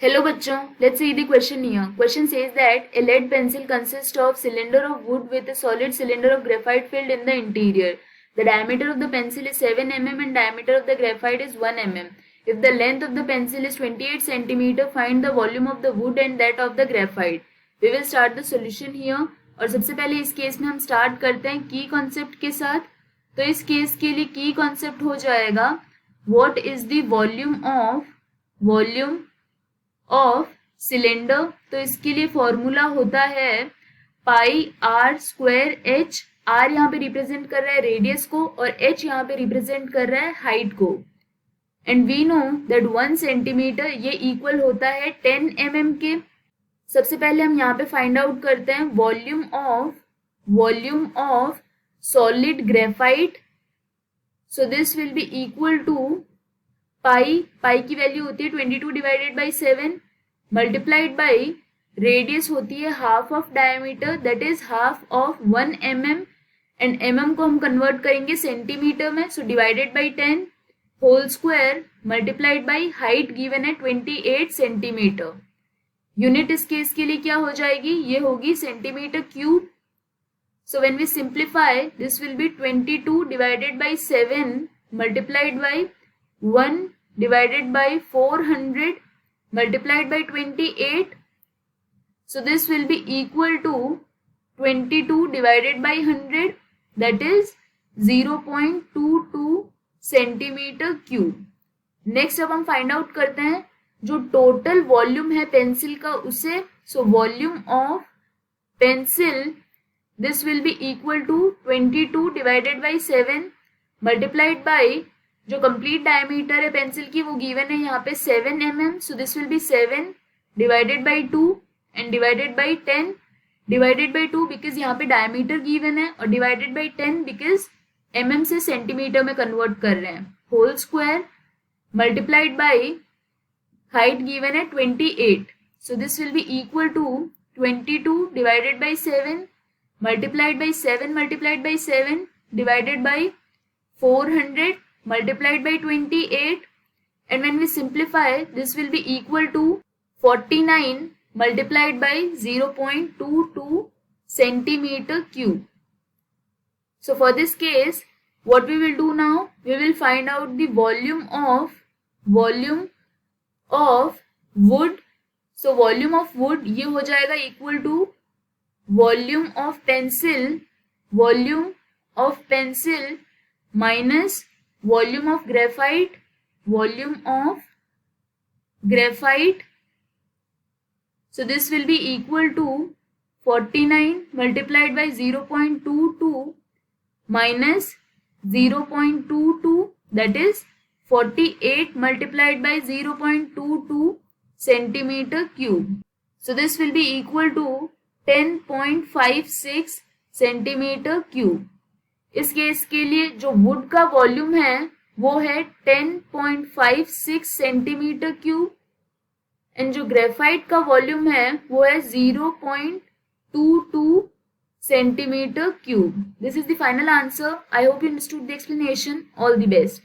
Hello बच्चों, let's see the question here. Question says that a lead pencil consists of cylinder of wood with a solid cylinder of graphite filled in the interior. The diameter of the pencil is 7 mm and diameter of the graphite is 1 mm. If the length of the pencil is 28 cm, find the volume of the wood and that of the graphite. We will start the solution here. और सबसे पहले इस case में हम start करते हैं की concept के साथ. तो इस केस के लिए की कॉन्सेप्ट हो जाएगा what is the volume of cylinder. तो इसके लिए फॉर्मूला होता है पाई आर स्क्वायर एच. आर यहाँ पे रिप्रेजेंट कर रहा है रेडियस को और एच यहाँ पे रिप्रेजेंट कर रहा है हाइट को. And we know that 1 centimetre ये इक्वल होता है 10 mm के. सबसे पहले हम यहाँ पे फाइंड आउट करते हैं volume of solid graphite. So this will be equal to pi की वैल्यू होती है 22 divided by 7 multiplied by radius होती है half of diameter that is half of 1 mm and mm को हम कन्वर्ट करेंगे सेंटीमीटर में. So divided by 10 whole square multiplied by height given है 28 सेंटीमीटर. यूनिट इस केस के लिए क्या हो जाएगी, ये होगी centimetre cube. So when we simplify this will be 22 divided by 7 multiplied by 1 divided by 400 multiplied by 28. So this will be equal to 22 divided by 100 that is 0.22 centimetre cube. Next अब हम find out करते हैं जो total volume है pencil का उसे. So volume of pencil this will be equal to 22 divided by 7 multiplied by जो complete diameter है पेंसिल की वो गिवन है यहाँ पे 7 mm. So this will be 7 divided by 2 and divided by 10 divided by 2 because यहाँ पे डायमीटर गिवन है और डिवाइडेड बाई 10 बिकॉज mm से सेंटीमीटर में कन्वर्ट कर रहे हैं. Whole square multiplied by height given है 28. So this will be equal to 22 divided by 7 multiplied by 7 multiplied by 7 divided by 400 multiplied by 28 and when we simplify this will be equal to 49 multiplied by 0.22 centimeter cube. So for this case what we will do now, we will find out the volume of wood. So volume of wood ये हो जाएगा equal to volume of pencil minus volume of graphite. So this will be equal to 49 multiplied by 0.22 minus 0.22 that is 48 multiplied by 0.22 centimeter cube. So this will be equal to 10.56 centimeter cube. इस case के लिए जो would का volume है वो है 10.56 centimetre cube and जो graphite का वॉल्यूम है वो है 0.22 centimetre cube. This is the final answer. I hope you understood the explanation. All the best.